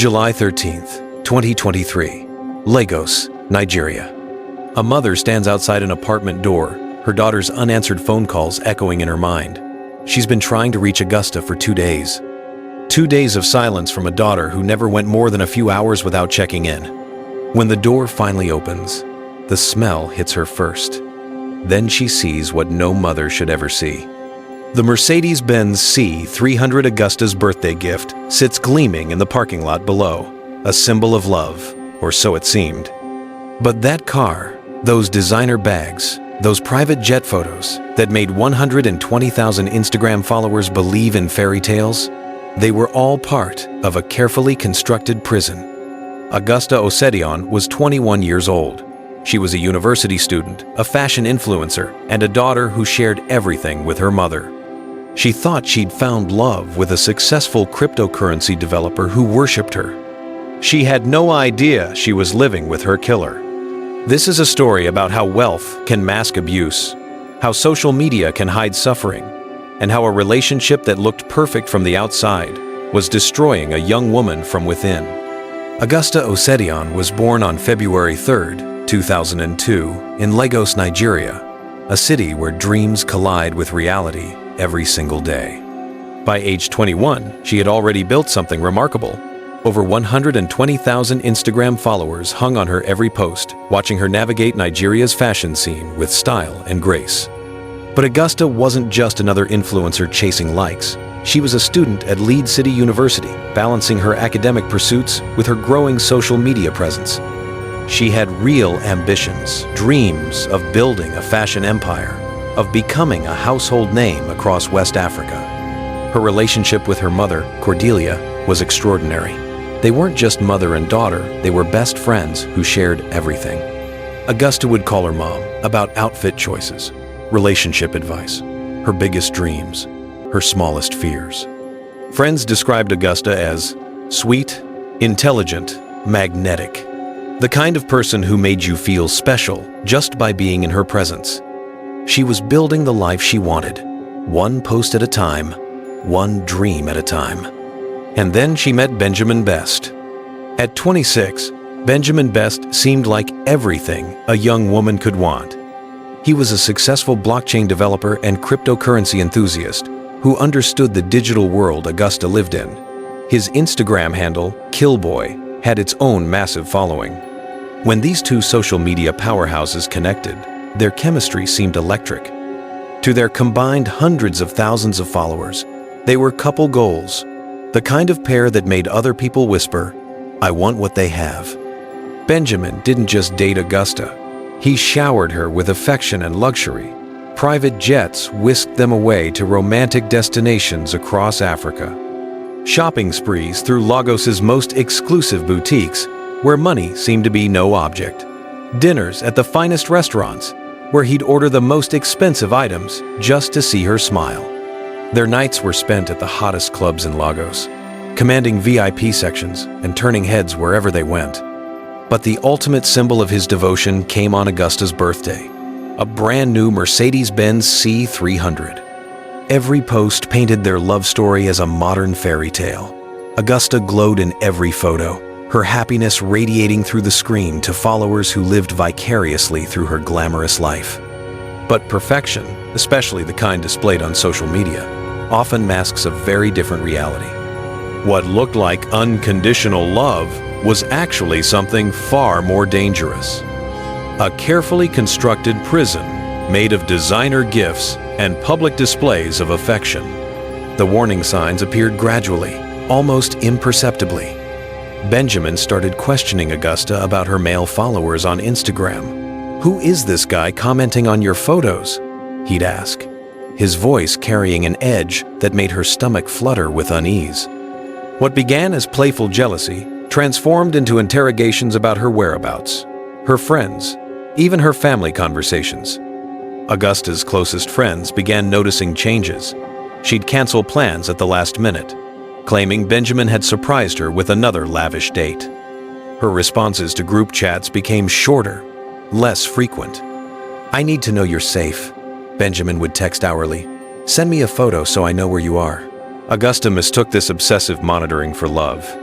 July 13th, 2023, Lagos, Nigeria. A mother stands outside an apartment door, her daughter's unanswered phone calls echoing in her mind. She's been trying to reach Augusta for 2 days. 2 days of silence from a daughter who never went more than a few hours without checking in. When the door finally opens, the smell hits her first. Then she sees what no mother should ever see. The Mercedes-Benz C300 Augusta's birthday gift sits gleaming in the parking lot below, a symbol of love, or so it seemed. But that car, those designer bags, those private jet photos that made 120,000 Instagram followers believe in fairy tales, they were all part of a carefully constructed prison. Augusta Osedion was 21 years old. She was a university student, a fashion influencer, and a daughter who shared everything with her mother. She thought she'd found love with a successful cryptocurrency developer who worshipped her. She had no idea she was living with her killer. This is a story about how wealth can mask abuse, how social media can hide suffering, and how a relationship that looked perfect from the outside was destroying a young woman from within. Augusta Osedion was born on February 3rd, 2002, in Lagos, Nigeria, a city where dreams collide with reality every single day. By age 21, she had already built something remarkable. Over 120,000 Instagram followers hung on her every post, watching her navigate Nigeria's fashion scene with style and grace. But Augusta wasn't just another influencer chasing likes. She was a student at Lead City University, balancing her academic pursuits with her growing social media presence. She had real ambitions, dreams of building a fashion empire, of becoming a household name across West Africa. Her relationship with her mother, Cordelia, was extraordinary. They weren't just mother and daughter, they were best friends who shared everything. Augusta would call her mom about outfit choices, relationship advice, her biggest dreams, her smallest fears. Friends described Augusta as sweet, intelligent, magnetic, the kind of person who made you feel special just by being in her presence. She was building the life she wanted, one post at a time, one dream at a time. And then she met Benjamin Best. At 26, Benjamin Best seemed like everything a young woman could want. He was a successful blockchain developer and cryptocurrency enthusiast who understood the digital world Augusta lived in. His Instagram handle, Killboy, had its own massive following. When these two social media powerhouses connected, their chemistry seemed electric. To their combined hundreds of thousands of followers, they were couple goals, the kind of pair that made other people whisper, "I want what they have." Benjamin didn't just date Augusta. He showered her with affection and luxury. Private jets whisked them away to romantic destinations across Africa. Shopping sprees through Lagos's most exclusive boutiques, where money seemed to be no object. Dinners at the finest restaurants, where he'd order the most expensive items just to see her smile. Their nights were spent at the hottest clubs in Lagos, commanding VIP sections and turning heads wherever they went. But the ultimate symbol of his devotion came on Augusta's birthday, a brand new Mercedes-Benz C300. Every post painted their love story as a modern fairy tale. Augusta glowed in every photo, her happiness radiating through the screen to followers who lived vicariously through her glamorous life. But perfection, especially the kind displayed on social media, often masks a very different reality. What looked like unconditional love was actually something far more dangerous. A carefully constructed prison made of designer gifts and public displays of affection. The warning signs appeared gradually, almost imperceptibly. Benjamin started questioning Augusta about her male followers on Instagram. "Who is this guy commenting on your photos?" he'd ask, his voice carrying an edge that made her stomach flutter with unease. What began as playful jealousy transformed into interrogations about her whereabouts, her friends, even her family conversations. Augusta's closest friends began noticing changes. She'd cancel plans at the last minute, claiming Benjamin had surprised her with another lavish date. Her responses to group chats became shorter, less frequent. "I need to know you're safe," Benjamin would text hourly. "Send me a photo so I know where you are." Augusta mistook this obsessive monitoring for love.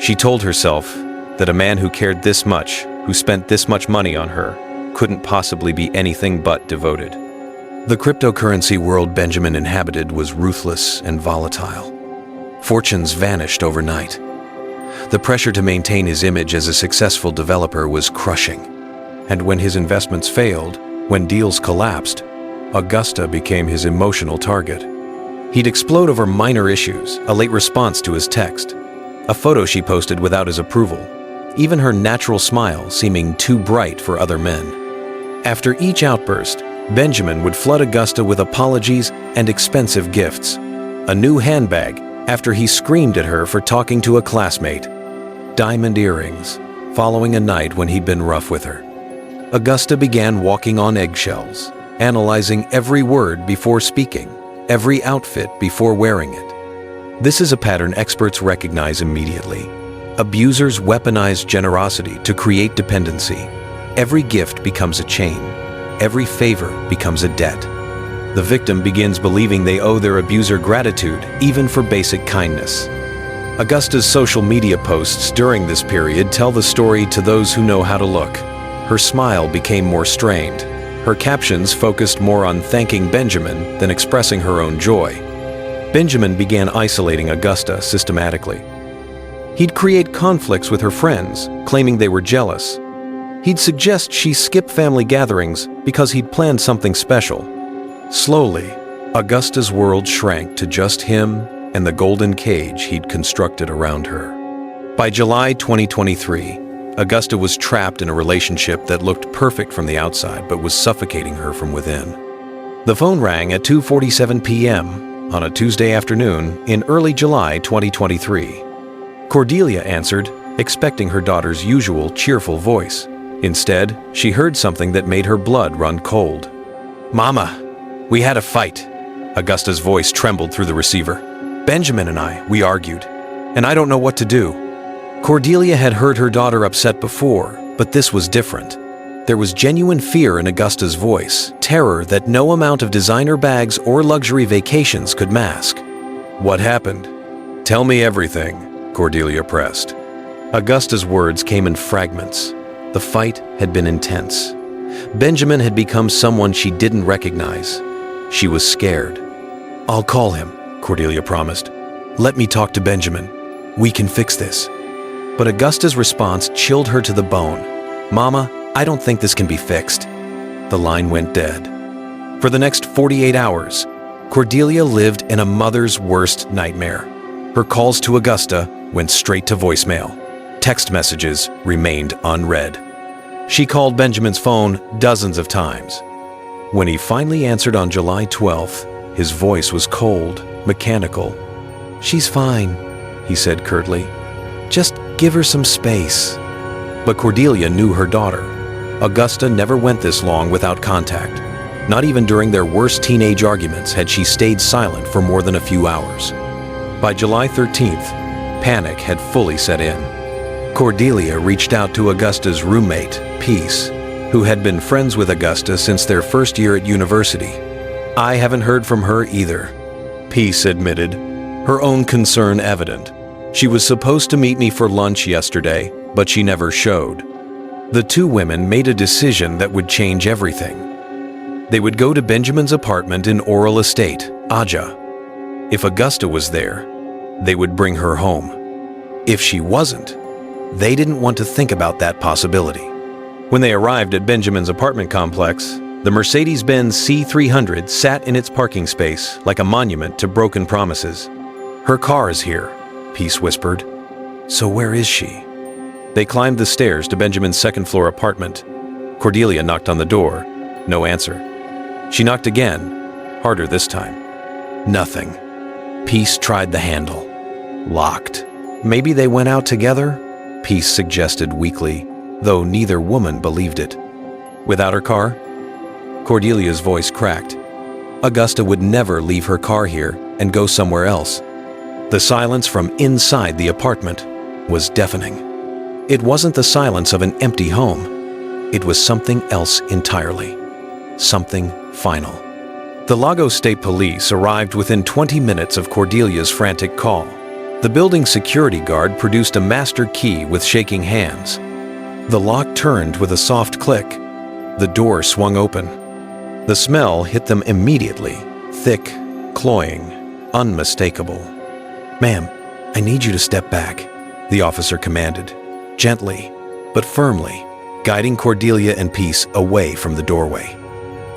She told herself that a man who cared this much, who spent this much money on her, couldn't possibly be anything but devoted. The cryptocurrency world Benjamin inhabited was ruthless and volatile. Fortunes vanished overnight. The pressure to maintain his image as a successful developer was crushing. And when his investments failed, when deals collapsed, Augusta became his emotional target. He'd explode over minor issues, a late response to his text, a photo she posted without his approval, even her natural smile seeming too bright for other men. After each outburst, Benjamin would flood Augusta with apologies and expensive gifts. A new handbag after he screamed at her for talking to a classmate. Diamond earrings, following a night when he'd been rough with her. Augusta began walking on eggshells, analyzing every word before speaking, every outfit before wearing it. This is a pattern experts recognize immediately. Abusers weaponize generosity to create dependency. Every gift becomes a chain. Every favor becomes a debt. The victim begins believing they owe their abuser gratitude, even for basic kindness. Augusta's social media posts during this period tell the story to those who know how to look. Her smile became more strained. Her captions focused more on thanking Benjamin than expressing her own joy. Benjamin began isolating Augusta systematically. He'd create conflicts with her friends, claiming they were jealous. He'd suggest she skip family gatherings because he'd planned something special. Slowly, Augusta's world shrank to just him and the golden cage he'd constructed around her. By July 2023, Augusta was trapped in a relationship that looked perfect from the outside but was suffocating her from within. The phone rang at 2:47 p.m. on a Tuesday afternoon in early July 2023. Cordelia answered, expecting her daughter's usual cheerful voice. Instead, she heard something that made her blood run cold. "Mama, we had a fight." Augusta's voice trembled through the receiver. "Benjamin and we argued, and I don't know what to do." Cordelia had heard her daughter upset before, but this was different. There was genuine fear in Augusta's voice, terror that no amount of designer bags or luxury vacations could mask. "What happened? Tell me everything," Cordelia pressed. Augusta's words came in fragments. The fight had been intense. Benjamin had become someone she didn't recognize. She was scared. "I'll call him," Cordelia promised. "Let me talk to Benjamin. We can fix this." But Augusta's response chilled her to the bone. "Mama, I don't think this can be fixed." The line went dead. For the next 48 hours, Cordelia lived in a mother's worst nightmare. Her calls to Augusta went straight to voicemail. Text messages remained unread. She called Benjamin's phone dozens of times. When he finally answered on July 12th, his voice was cold, mechanical. "She's fine," he said curtly. "Just give her some space." But Cordelia knew her daughter. Augusta never went this long without contact. Not even during their worst teenage arguments had she stayed silent for more than a few hours. By July 13th, panic had fully set in. Cordelia reached out to Augusta's roommate, Peace, who had been friends with Augusta since their first year at university. "I haven't heard from her either," Peace admitted, her own concern evident. "She was supposed to meet me for lunch yesterday, but she never showed." The two women made a decision that would change everything. They would go to Benjamin's apartment in Oral Estate, Aja. If Augusta was there, they would bring her home. If she wasn't, they didn't want to think about that possibility. When they arrived at Benjamin's apartment complex, the Mercedes-Benz C300 sat in its parking space like a monument to broken promises. "Her car is here," Peace whispered. "So where is she?" They climbed the stairs to Benjamin's second-floor apartment. Cordelia knocked on the door. No answer. She knocked again, harder this time. Nothing. Peace tried the handle. Locked. "Maybe they went out together?" Peace suggested weakly, though neither woman believed it. "Without her car?" Cordelia's voice cracked. Augusta would never leave her car here and go somewhere else. The silence from inside the apartment was deafening. It wasn't the silence of an empty home. It was something else entirely. Something final. The Lagos State Police arrived within 20 minutes of Cordelia's frantic call. The building's security guard produced a master key with shaking hands. The lock turned with a soft click. The door swung open. The smell hit them immediately, thick, cloying, unmistakable. "Ma'am, I need you to step back," the officer commanded, gently but firmly, guiding Cordelia and Peace away from the doorway.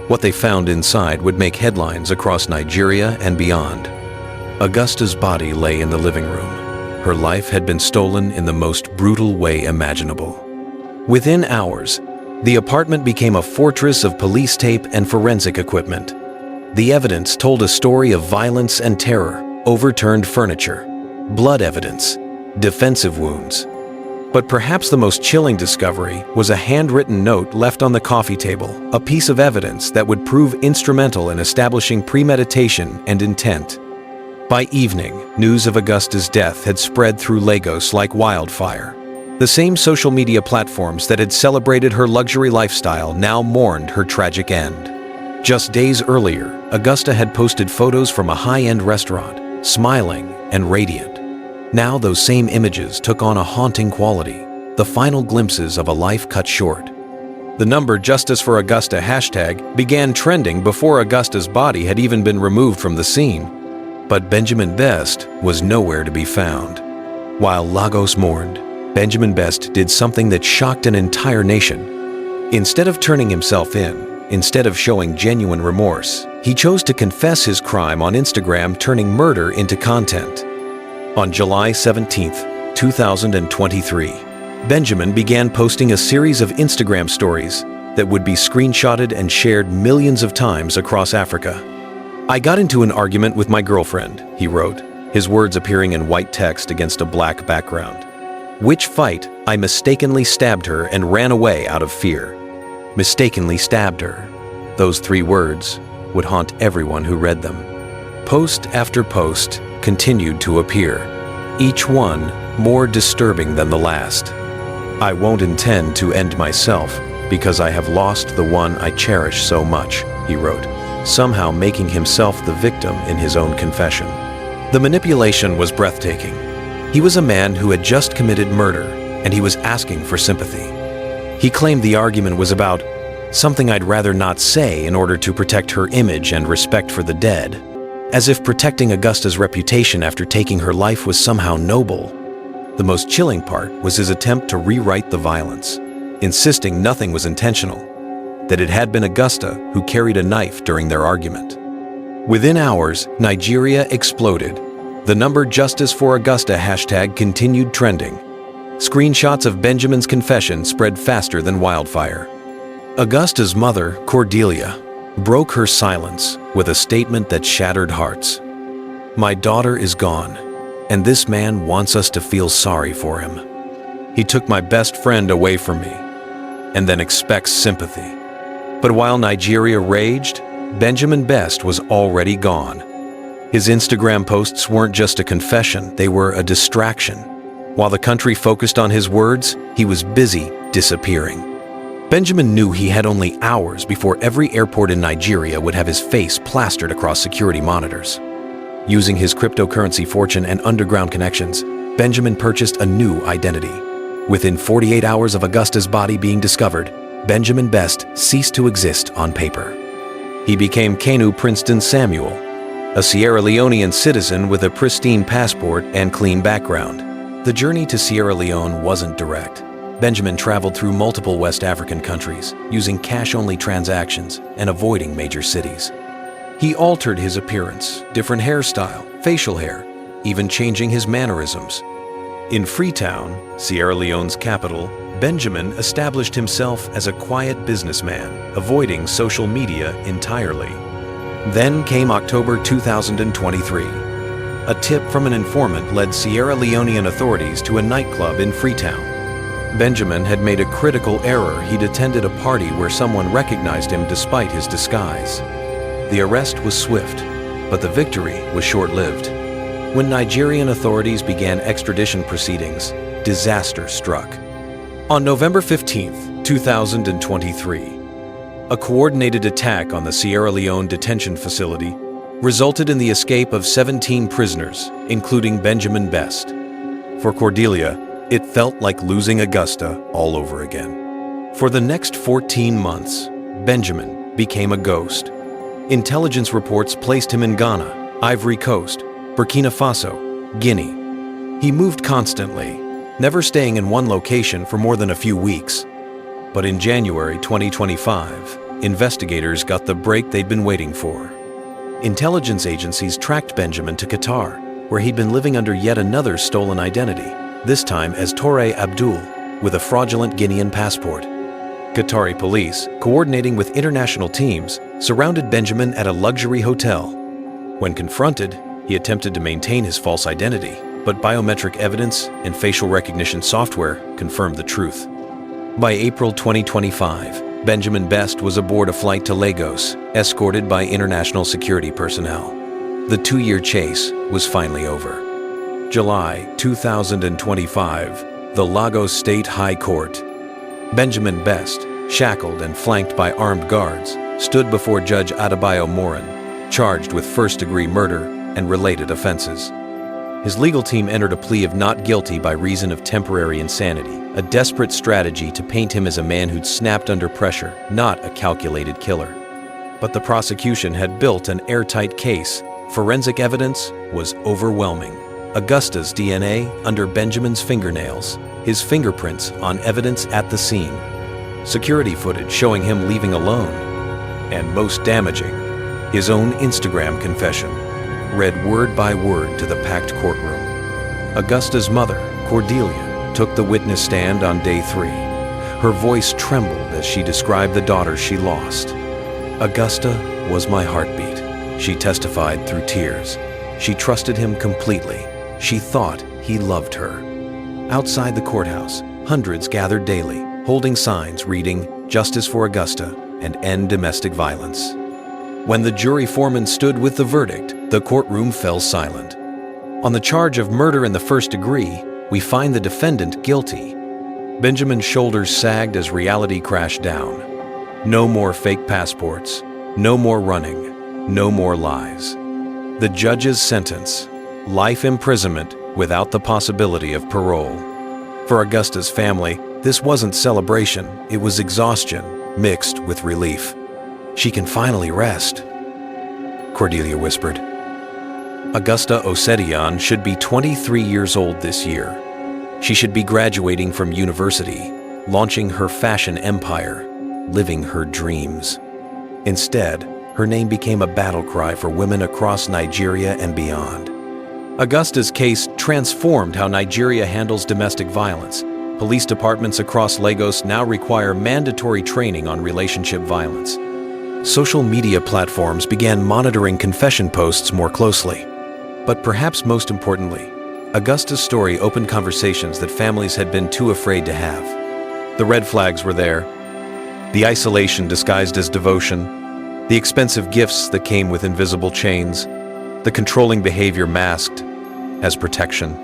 What they found inside would make headlines across Nigeria and beyond. Augusta's body lay in the living room. Her life had been stolen in the most brutal way imaginable. Within hours, the apartment became a fortress of police tape and forensic equipment. The evidence told a story of violence and terror, overturned furniture, blood evidence, defensive wounds. But perhaps the most chilling discovery was a handwritten note left on the coffee table, a piece of evidence that would prove instrumental in establishing premeditation and intent. By evening, news of Augusta's death had spread through Lagos like wildfire. The same social media platforms that had celebrated her luxury lifestyle now mourned her tragic end. Just days earlier, Augusta had posted photos from a high-end restaurant, smiling and radiant. Now those same images took on a haunting quality, the final glimpses of a life cut short. The number Justice for Augusta hashtag began trending before Augusta's body had even been removed from the scene. But Benjamin Best was nowhere to be found. While Lagos mourned, Benjamin Best did something that shocked an entire nation. Instead of turning himself in, instead of showing genuine remorse, he chose to confess his crime on Instagram, turning murder into content. On July 17, 2023, Benjamin began posting a series of Instagram stories that would be screenshotted and shared millions of times across Africa. "I got into an argument with my girlfriend," he wrote, his words appearing in white text against a black background. "Which fight, I mistakenly stabbed her and ran away out of fear." Mistakenly stabbed her. Those 3 words would haunt everyone who read them. Post after post continued to appear, each one more disturbing than the last. "I won't intend to end myself because I have lost the one I cherish so much," he wrote, somehow making himself the victim in his own confession. The manipulation was breathtaking. He was a man who had just committed murder, and he was asking for sympathy. He claimed the argument was about something I'd rather not say in order to protect her image and respect for the dead, as if protecting Augusta's reputation after taking her life was somehow noble. The most chilling part was his attempt to rewrite the violence, insisting nothing was intentional, that it had been Augusta who carried a knife during their argument. Within hours, Nigeria exploded. The number Justice for Augusta hashtag continued trending. Screenshots of Benjamin's confession spread faster than wildfire. Augusta's mother, Cordelia, broke her silence with a statement that shattered hearts. "My daughter is gone, and this man wants us to feel sorry for him. He took my best friend away from me, and then expects sympathy." But while Nigeria raged, Benjamin Best was already gone. His Instagram posts weren't just a confession, they were a distraction. While the country focused on his words, he was busy disappearing. Benjamin knew he had only hours before every airport in Nigeria would have his face plastered across security monitors. Using his cryptocurrency fortune and underground connections, Benjamin purchased a new identity. Within 48 hours of Augusta's body being discovered, Benjamin Best ceased to exist on paper. He became Kanu Princeton Samuel, a Sierra Leonean citizen with a pristine passport and clean background. The journey to Sierra Leone wasn't direct. Benjamin traveled through multiple West African countries, using cash-only transactions and avoiding major cities. He altered his appearance, different hairstyle, facial hair, even changing his mannerisms. In Freetown, Sierra Leone's capital, Benjamin established himself as a quiet businessman, avoiding social media entirely. Then came October 2023. A tip from an informant led Sierra Leonean authorities to a nightclub in Freetown. Benjamin had made a critical error. He'd attended a party where someone recognized him despite his disguise. The arrest was swift, but the victory was short-lived. When Nigerian authorities began extradition proceedings, disaster struck. On November 15, 2023, a coordinated attack on the Sierra Leone detention facility resulted in the escape of 17 prisoners, including Benjamin Best. For Cordelia, it felt like losing Augusta all over again. For the next 14 months, Benjamin became a ghost. Intelligence reports placed him in Ghana, Ivory Coast, Burkina Faso, Guinea. He moved constantly, never staying in one location for more than a few weeks. But in January 2025, investigators got the break they'd been waiting for. Intelligence agencies tracked Benjamin to Qatar, where he'd been living under yet another stolen identity, this time as Toure Abdul, with a fraudulent Guinean passport. Qatari police, coordinating with international teams, surrounded Benjamin at a luxury hotel. When confronted, he attempted to maintain his false identity, but biometric evidence and facial recognition software confirmed the truth. By April 2025, Benjamin Best was aboard a flight to Lagos, escorted by international security personnel. The 2-year chase was finally over. July 2025, the Lagos State High Court. Benjamin Best, shackled and flanked by armed guards, stood before Judge Adebayo Morin, charged with first-degree murder and related offenses. His legal team entered a plea of not guilty by reason of temporary insanity, a desperate strategy to paint him as a man who'd snapped under pressure, not a calculated killer. But the prosecution had built an airtight case. Forensic evidence was overwhelming. Augusta's DNA under Benjamin's fingernails, his fingerprints on evidence at the scene, security footage showing him leaving alone, and most damaging, his own Instagram confession, read word by word to the packed courtroom. Augusta's mother, Cordelia, took the witness stand on day 3. Her voice trembled as she described the daughter she lost. Augusta was my heartbeat, she testified through tears. She trusted him completely. She thought he loved her. Outside the courthouse, hundreds gathered daily, holding signs reading, "Justice for Augusta" and "End domestic violence." When the jury foreman stood with the verdict, the courtroom fell silent. On the charge of murder in the first degree, we find the defendant guilty. Benjamin's shoulders sagged as reality crashed down. No more fake passports, no more running, no more lies. The judge's sentence: life imprisonment without the possibility of parole. For Augusta's family, this wasn't celebration, it was exhaustion mixed with relief. She can finally rest, Cordelia whispered. Augusta Osedian should be 23 years old this year. She should be graduating from university, launching her fashion empire, living her dreams. Instead, her name became a battle cry for women across Nigeria and beyond. Augusta's case transformed how Nigeria handles domestic violence. Police departments across Lagos now require mandatory training on relationship violence. Social media platforms began monitoring confession posts more closely. But perhaps most importantly, Augusta's story opened conversations that families had been too afraid to have. The red flags were there: the isolation disguised as devotion, the expensive gifts that came with invisible chains, the controlling behavior masked as protection.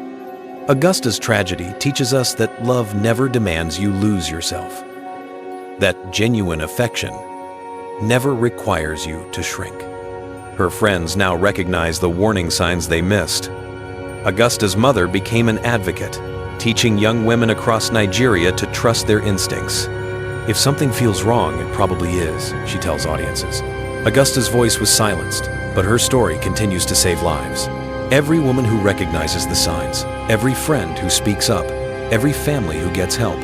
Augusta's tragedy teaches us that love never demands you lose yourself, that genuine affection never requires you to shrink. Her friends now recognize the warning signs they missed. Augusta's mother became an advocate, teaching young women across Nigeria to trust their instincts. If something feels wrong, it probably is, she tells audiences. Augusta's voice was silenced, but her story continues to save lives. Every woman who recognizes the signs, every friend who speaks up, every family who gets help,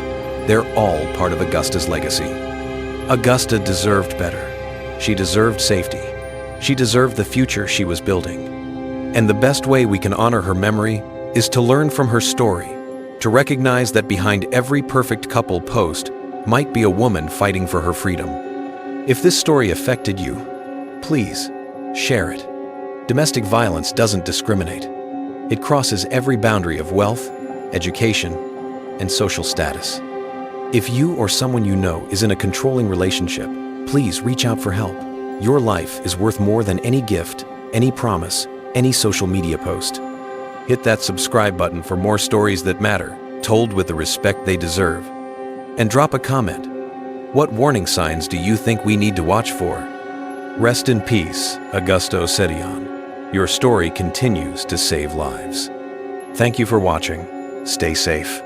they're all part of Augusta's legacy. Augusta deserved better. She deserved safety. She deserved the future she was building. And the best way we can honor her memory is to learn from her story, to recognize that behind every perfect couple post might be a woman fighting for her freedom. If this story affected you, please share it. Domestic violence doesn't discriminate. It crosses every boundary of wealth, education, and social status. If you or someone you know is in a controlling relationship, please reach out for help. Your life is worth more than any gift, any promise, any social media post. Hit that subscribe button for more stories that matter, told with the respect they deserve. And drop a comment. What warning signs do you think we need to watch for? Rest in peace, Augusta Osedian. Your story continues to save lives. Thank you for watching. Stay safe.